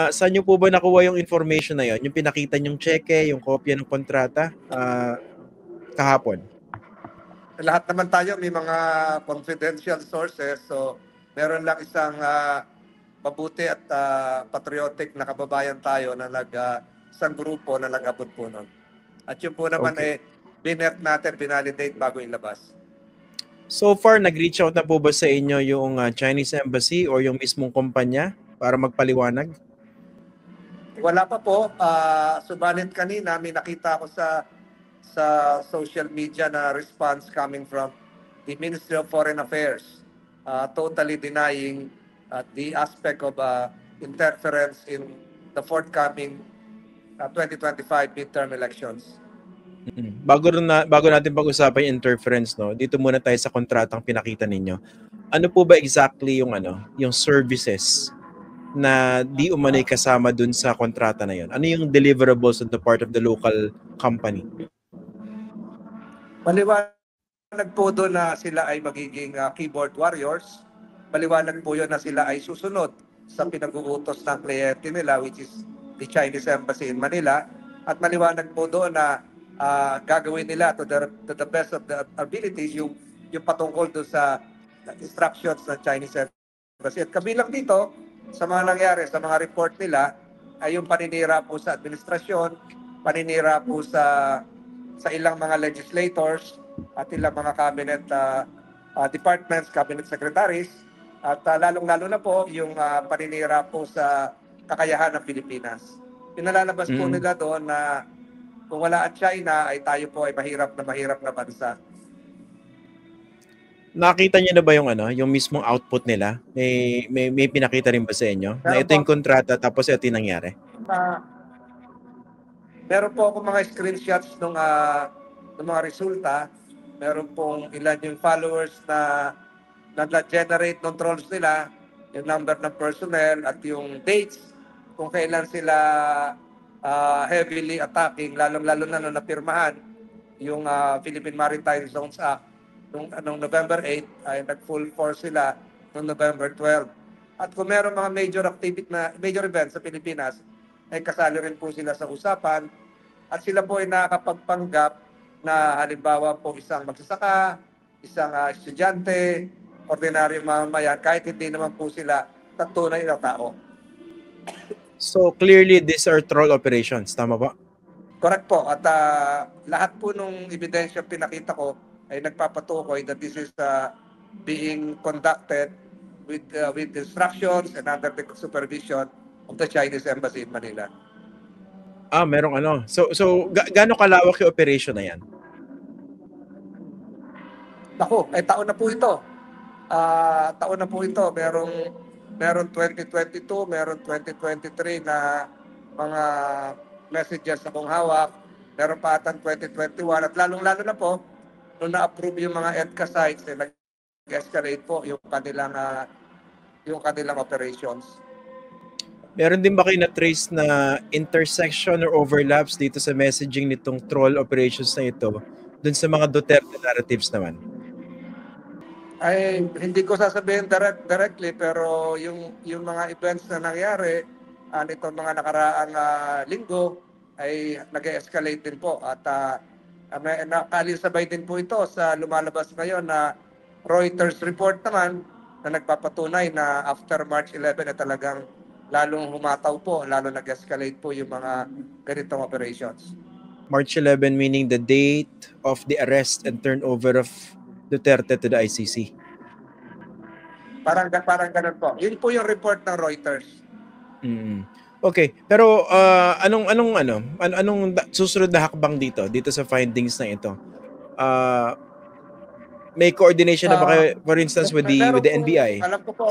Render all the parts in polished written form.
Saan niyo po ba nakuha yung information na yon? Yung pinakita niyong cheque, yung kopya ng kontrata kahapon? Lahat naman tayo may mga confidential sources, so meron lang isang mabuti at patriotic na kababayan tayo na isang grupo na nag-abot po nun. At yun po naman binert natin, binalidate bago ilabas. So far, nag-reach out na po ba sa inyo yung Chinese Embassy or yung mismong kumpanya para magpaliwanag? Wala pa po. Subalit kanina may nakita ko sa social media na response coming from the Ministry of Foreign Affairs, totally denying the aspect of interference in the forthcoming 2025 midterm elections. Bago natin pag-usapan yung interference, no, dito muna tayo sa kontratang pinakita ninyo. Ano po ba exactly yung services na di umano'y kasama dun sa kontrata na yun? Ano yung deliverables on the part of the local company? Maliwanag po doon na sila ay magiging keyboard warriors. Maliwanag po yun na sila ay susunod sa pinag-uutos ng kliyente nila, which is the Chinese Embassy in Manila. At maliwanag po doon na gagawin nila to the best of the abilities yung patungkol doon sa instructions ng Chinese Embassy. At kabilang dito, sa mga nangyari, sa mga report nila, ay yung paninira po sa administrasyon, paninira po sa ilang mga legislators at ilang mga cabinet departments, cabinet secretaries, at lalong-lalo na po yung paninira po sa kakayahan ng Pilipinas. Pinalalabas po nila doon na kung wala ang China, ay tayo po ay mahirap na bansa. Nakita niyo na ba yung mismong output nila? May pinakita rin ba sa inyo? Na ito yung kontrata tapos ito yung nangyari? Meron po ako mga screenshots ng mga resulta. Meron pong ilan yung followers na na-generate ng trolls nila, yung number ng personnel at yung dates kung kailan sila heavily attacking, lalong-lalo na nung napirmahan yung Philippine Maritime Zones Act nung November 8 ay nag-full force sila noong November 12. At kung meron mga major events sa Pilipinas, ay kasali rin po sila sa usapan at sila po ay nakakapagpanggap na halimbawa po isang magsasaka, isang estudyante, ordinaryong mamamayan, kahit hindi naman po sila tunay na tao. So clearly these are troll operations, tama ba? Correct po. At lahat po nung ebidensya pinakita ko ay nagpapatukoy that this is being conducted with instructions and under the supervision of the Chinese Embassy in Manila. Merong So gaano kalawak yung operation na yan? Naku, taon na po ito. Taon na po ito. Meron 2022, meron 2023 na mga messages na kung hawak. Meron pa atang 2021 at lalong-lalo na po nung na-approve yung mga EDCA sites, nag-escalate po yung kanilang operations. Meron din ba kayo na-trace na intersection or overlaps dito sa messaging nitong troll operations na ito dun sa mga Duterte narratives naman? Ay, hindi ko sasabihin directly, pero yung mga events na nangyari nitong mga nakaraang linggo ay nag-escalate din po. At nakalisabay din po ito sa lumalabas ngayon na Reuters report naman na nagpapatunay na after March 11 na talagang lalong humataw po, lalo nag-escalate po yung mga ganitong operations. March 11 meaning the date of the arrest and turnover of Duterte to the ICC. Parang ganun po. Yun po yung report ng Reuters. Okay, pero anong susunod na hakbang dito sa findings na ito? May coordination na ba kayo, for instance, with the NBI? Alam ko po.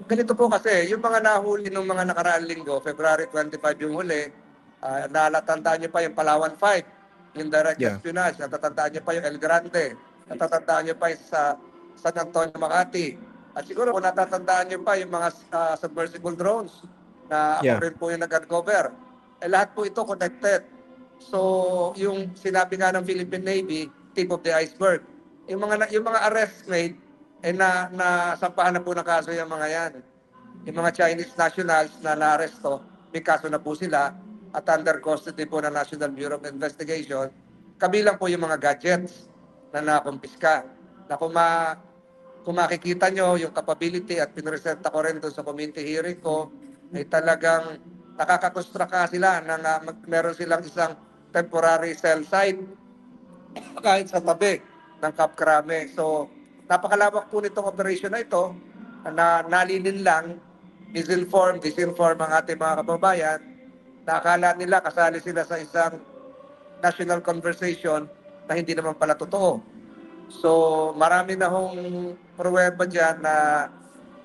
Ganito po kasi, yung mga nahuli ng mga nakaraang linggo, February 25 yung huli, nalatandaan niyo pa yung Palawan 5, yung direct espionage, natatandaan niyo pa yung El Grande, natatandaan niyo pa yung sa San Antonio, Makati. At siguro kung natatandaan niyo pa yung mga submersible drones na ako rin po yung nag-uncover. Lahat po ito connected. So, yung sinabi nga ng Philippine Navy, tip of the iceberg. Yung mga arrest made, nasampahan na po ng kaso yung mga yan. yung mga Chinese nationals na naaresto, may kaso na po sila at under custody po ng National Bureau of Investigation, kabilang po yung mga gadgets na nakumpiska. Na kung makikita nyo yung capability at pinresenta ko rin doon sa community hearing ko, ay talagang nakakakonstruct sila ng meron silang isang temporary cell site kahit sa tabi ng Cap Crame. So, napakalawak po nitong operation na ito na nalilin lang, disinform ang ating mga kababayan na akala nila kasali sila sa isang national conversation na hindi naman pala totoo. So, marami na hong pruweba dyan na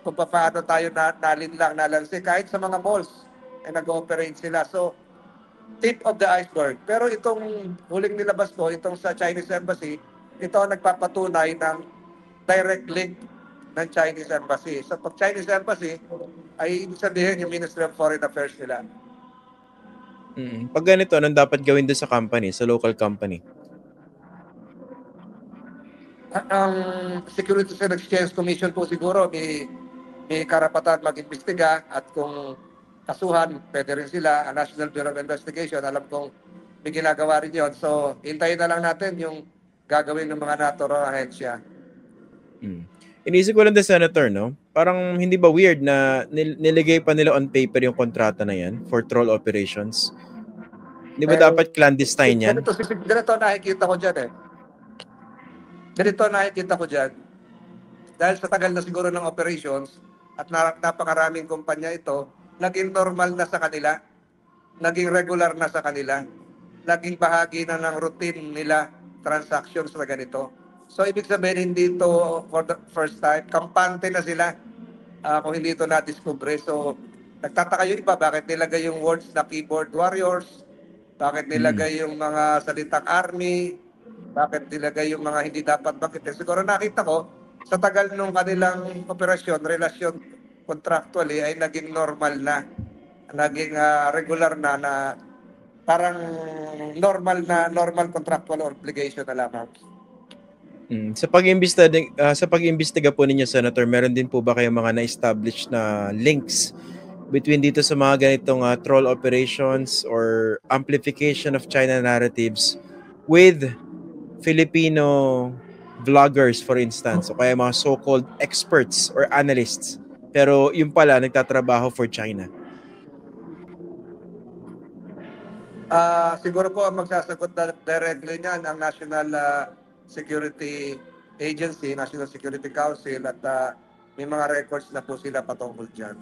kung paano tayo nalinlang, nalansi. Kahit sa mga malls, ay nag-ooperate sila. So, tip of the iceberg. Pero itong huling nilabas ko, itong sa Chinese Embassy, ito ang nagpapatunay ng direct link ng Chinese Embassy. So, pag Chinese Embassy, ay ibig sabihin yung Ministry of Foreign Affairs nila. Pag ganito, anong dapat gawin doon sa company, sa local company? Ang Securities and Exchange Commission po siguro may karapatan mag-imbestiga at kung kasuhan, pwede rin sila, ang National Bureau of Investigation, alam kong may ginagawa rin yun. So, hintayin na lang natin yung gagawin ng mga naturang ahensya. Inisip ko lang the Senator, no? Parang hindi ba weird na niligay pa nila on paper yung kontrata na yan for troll operations? Di ba dapat clandestine yan? Ganito nakikita ko dyan Ganito nakikita ko dyan. Dahil sa tagal na siguro ng operations at napakaraming kumpanya ito, naging normal na sa kanila, naging regular na sa kanila, naging bahagi na ng routine nila transactions na ganito. So, ibig sabihin, hindi ito for the first time. Kampante na sila kung hindi ito na-discover. So, nagtataka yung iba, bakit nilagay yung words na keyboard warriors, bakit nilagay yung mga salitang army, bakit nilagay yung mga hindi dapat bakit. Siguro nakita ko, sa tagal nung kanilang operasyon, relasyon contractually ay naging normal na, naging regular na parang normal contractual obligation na lamang. Sa pag-imbestiga po ninyo, Senator, meron din po ba kayong mga na-establish na links between dito sa mga ganitong troll operations or amplification of China narratives with Filipino vloggers, for instance, o kaya mga so-called experts or analysts, pero yung pala nagtatrabaho for China? Siguro po ang magsasagot directly niyan ang National Security Agency, National Security Council, at may mga records na po sila patungkol dyan.